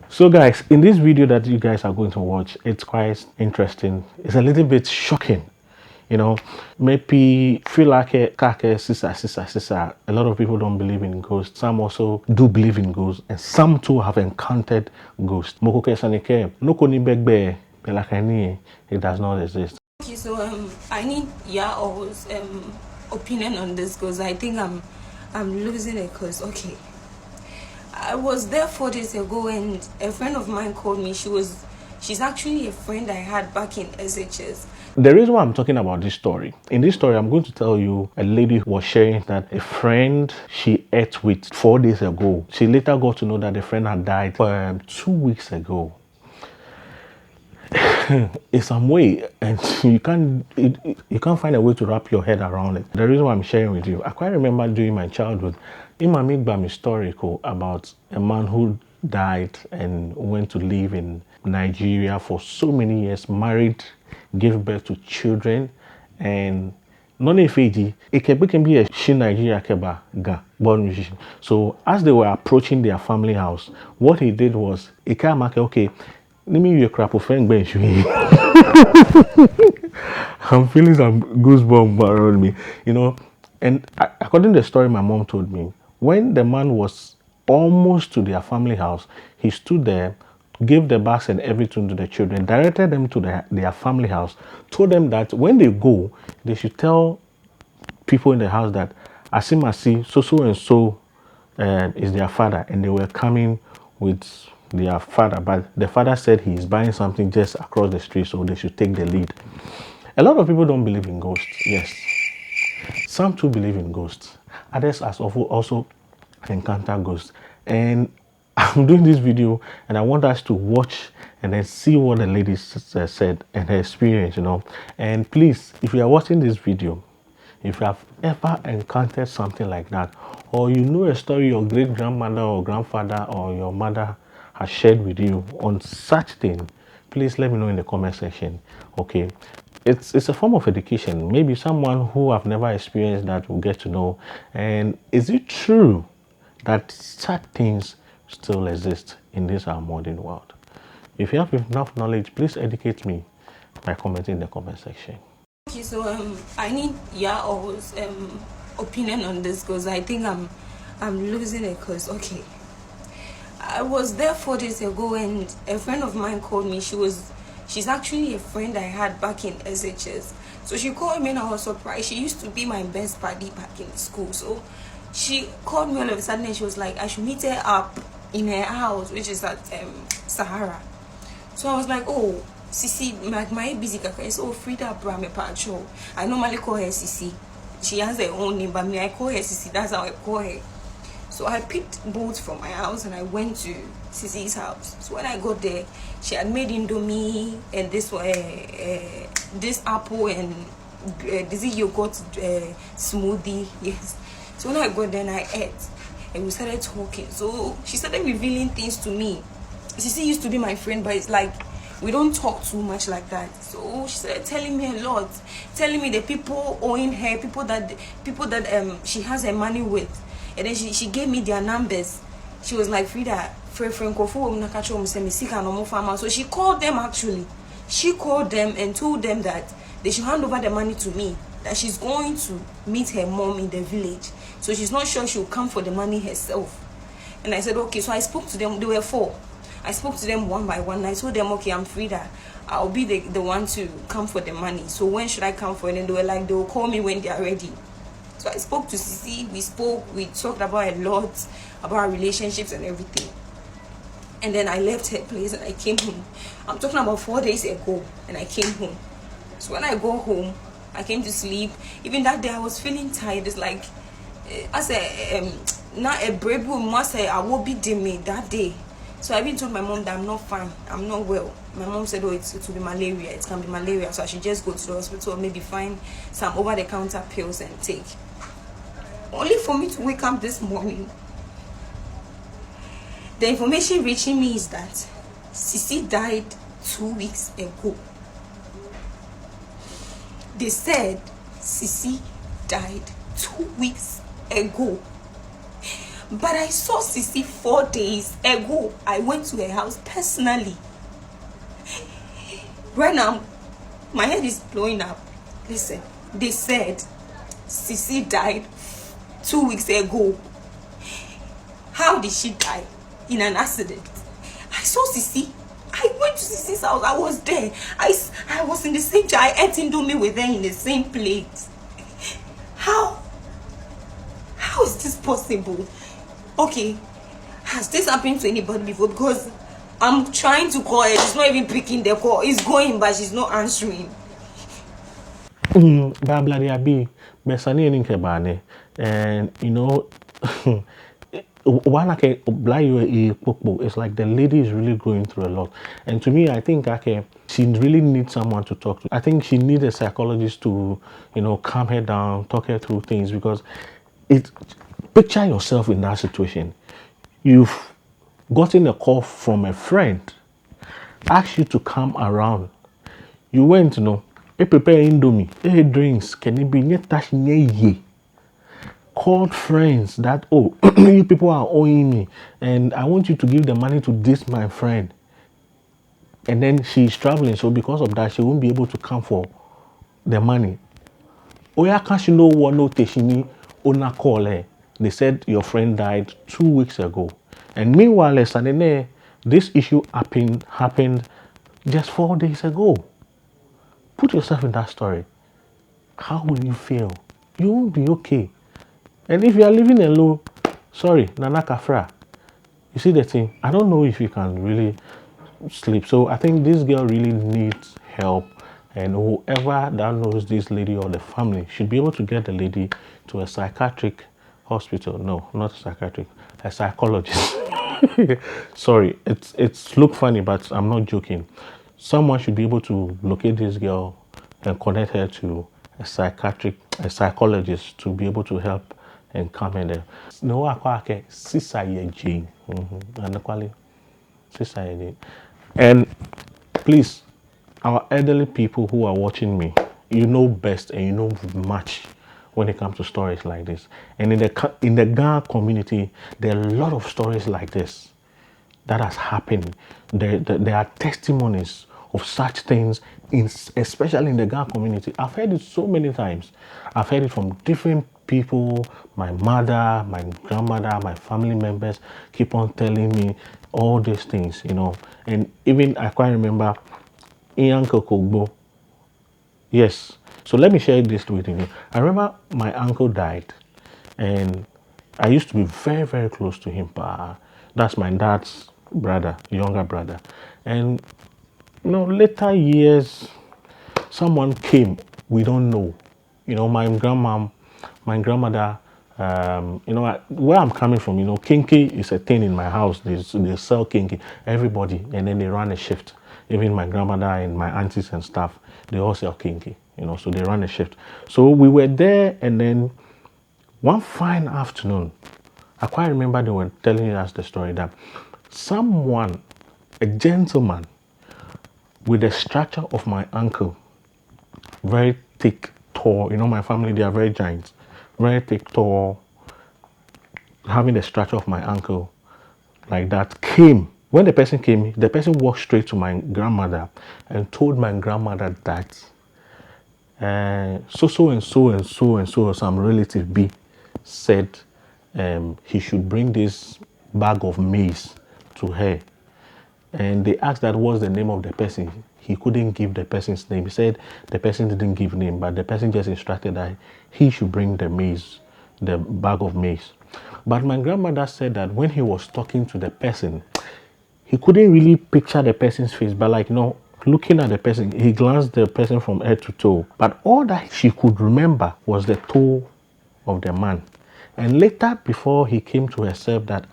So guys, in this video that you guys are going to watch, it's quite interesting. It's a little bit shocking. You know, maybe feel like a kake, sister. A lot of people don't believe in ghosts. Some also do believe in ghosts, and some too have encountered ghosts. Mokoke sanike, no koni begbe, belakani, it does not exist. Okay, so I need y'all's opinion on this because I think I'm losing it. Because okay, I was there 4 days ago and a friend of mine called me. She's actually a friend I had back in SHS. The reason why I'm talking about this story, in this story, I'm going to tell you a lady was sharing that a friend she ate with 4 days ago. She later got to know that the friend had died 2 weeks ago. In some way, and you can't find a way to wrap your head around it. The reason why I'm sharing with you, I quite remember during my childhood, Imam Igbam historical about a man who died and went to live in Nigeria for so many years, married, gave birth to children, and none Fiji, it can be a Shin Nigeria Keba Ga born musician. So as they were approaching their family house, what he did was he came back, okay, let me your crap of friend bench. I'm feeling some goosebumps around me, you know. And according to the story my mom told me, when the man was almost to their family house, he stood there, gave the bags and everything to the children, directed them to their family house, told them that when they go, they should tell people in the house that Asimasi, so and so is their father, and they were coming with their father. But the father said he is buying something just across the street, so they should take the lead. A lot of people don't believe in ghosts, yes. Some too believe in ghosts. Others as also encounter ghosts. And I'm doing this video and I want us to watch and then see what the lady said and her experience, you know. And please, if you are watching this video, if you have ever encountered something like that, or you know a story your great grandmother or grandfather or your mother has shared with you on such thing, please let me know in the comment section. Okay, it's a form of education. Maybe someone who have never experienced that will get to know. And is it true that such things still exist in this our modern world? If you have enough knowledge, please educate me by commenting in the comment section. Okay, so I need y'all's opinion on this because I think I'm losing it. Because okay, I was there 4 days ago and a friend of mine called me. She's actually a friend I had back in SHS. So she called me and I was surprised. She used to be my best buddy back in school. So she called me all of a sudden and she was like, I should meet her up in her house, which is at Sahara. So I was like, oh, Sisi, my busy kaka is Frida Brame Pacho. I normally call her Sisi. She has her own name, but me, I call her Sisi. That's how I call her. So I picked boats from my house and I went to Sisi's house. So when I got there, she had made indomie and this apple and this yogurt smoothie. Yes. So when I got there and I ate, and we started talking. So she started revealing things to me. Sisi used to be my friend, but it's like we don't talk too much like that. So she started telling me a lot, telling me the people owing her, people that she has her money with. And then she gave me their numbers. She was like, Frida, so she called them actually. She called them and told them that they should hand over the money to me. That she's going to meet her mom in the village. So she's not sure she'll come for the money herself. And I said, okay. So I spoke to them. They were 4. I spoke to them one by one. And I told them, okay, I'm Frida. I'll be the one to come for the money. So when should I come for it? And they were like, they will call me when they are ready. So I spoke to Sisi, we talked about a lot, about our relationships and everything. And then I left her place and I came home. I'm talking about 4 days ago and I came home. So when I go home, I came to sleep. Even that day I was feeling tired. It's like, I said, not a brave woman, I said, I will be me that day. So I even told my mom that I'm not fine, I'm not well. My mom said, oh, it will be malaria, it can be malaria. So I should just go to the hospital or maybe find some over-the-counter pills and take. Only for me to wake up this morning, the information reaching me is that Sisi died 2 weeks ago. They said Sisi died 2 weeks ago. But I saw Sisi 4 days ago. I went to her house personally. Right now, my head is blowing up. Listen, they said Sisi died 2 weeks ago. How did she die? In an accident. I saw Sisi. I went to Sisi's house. I was there. I was in the same chair. I ate indomie with her in the same plate. How? How is this possible? Okay, has this happened to anybody before? Because I'm trying to call her. She's not even picking the call. It's going, but she's not answering. Babla dia bi besani eni nkebane, and you know one I apply you a popo. It's like the lady is really going through a lot, and to me I think she really needs someone to talk to. I think she needs a psychologist to calm her down, talk her through things, because it picture yourself in that situation. You've gotten a call from a friend, asked you to come around. You went, prepare indomie, drinks, can it be tash ye? Called friends that, oh, you people are owing me, and I want you to give the money to this my friend. And then she's traveling, so because of that, she won't be able to come for the money. Oh yeah, can't you know what no teshini ona call her? They said your friend died 2 weeks ago. And meanwhile, this issue happened just 4 days ago. Put yourself in that story. How will you feel? You won't be okay. And if you are living alone, sorry, Nana Kafra, you see the thing, I don't know if you can really sleep. So I think this girl really needs help. And whoever that knows this lady or the family should be able to get the lady to a psychiatric hospital. No, not psychiatric, a psychologist. Sorry, it's look funny, but I'm not joking. Someone should be able to locate this girl and connect her to a psychologist to be able to help and calm her down. No, I Sisa Jane. And Sisa Jane. And please, our elderly people who are watching me, you know best and you know much when it comes to stories like this. And in the Ghana community, there are a lot of stories like this that has happened. There are testimonies of such things, especially in the Ghana community. I've heard it so many times. I've heard it from different people. My mother, my grandmother, my family members keep on telling me all these things, And even I quite remember Ian Kokogbo. Yes. So let me share this with you. I remember my uncle died, and I used to be very, very close to him. That's my dad's brother, younger brother. And later years, someone came. We don't know. My grandmother. Where I'm coming from, kinky is a thing in my house. They sell kinky, everybody, and then they run a shift. Even my grandmother and my aunties and stuff, they all sell kinky, so they run a shift. So we were there, and then one fine afternoon, I quite remember they were telling us the story that someone, a gentleman, with the structure of my uncle, very thick, tall, my family, they are very giants, very thick, tall, having the structure of my uncle like that, came. When the person walked straight to my grandmother and told my grandmother that so and so and so and so, some relative B said he should bring this bag of maize to her. And they asked that what's the name of the person. He couldn't give the person's name. He said the person didn't give name, but the person just instructed that he should bring the maize, the bag of maize. But my grandmother said that when he was talking to the person, he couldn't really picture the person's face, but looking at the person, he glanced the person from head to toe. But all that she could remember was the toe of the man. And later, before he came to herself that,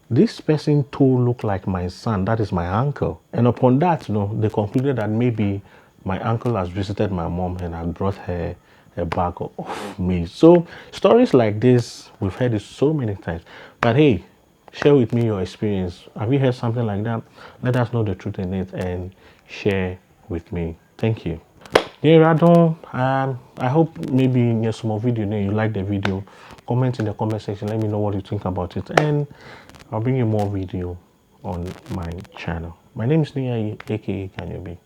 this person toe looked like my son, that is my uncle. And upon that, they concluded that maybe my uncle has visited my mom and had brought her a bag of maize. So stories like this, we've heard it so many times. But hey, share with me your experience. Have you heard something like that? Let us know the truth in it and share with me. Thank you. Yeah, I don't. I hope maybe in your small video, you like the video. Comment in the comment section. Let me know what you think about it, and I'll bring you more video on my channel. My name is Nia, aka Kanyobi.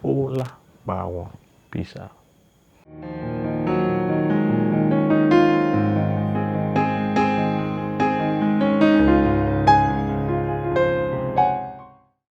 Ola Bawo. Peace out.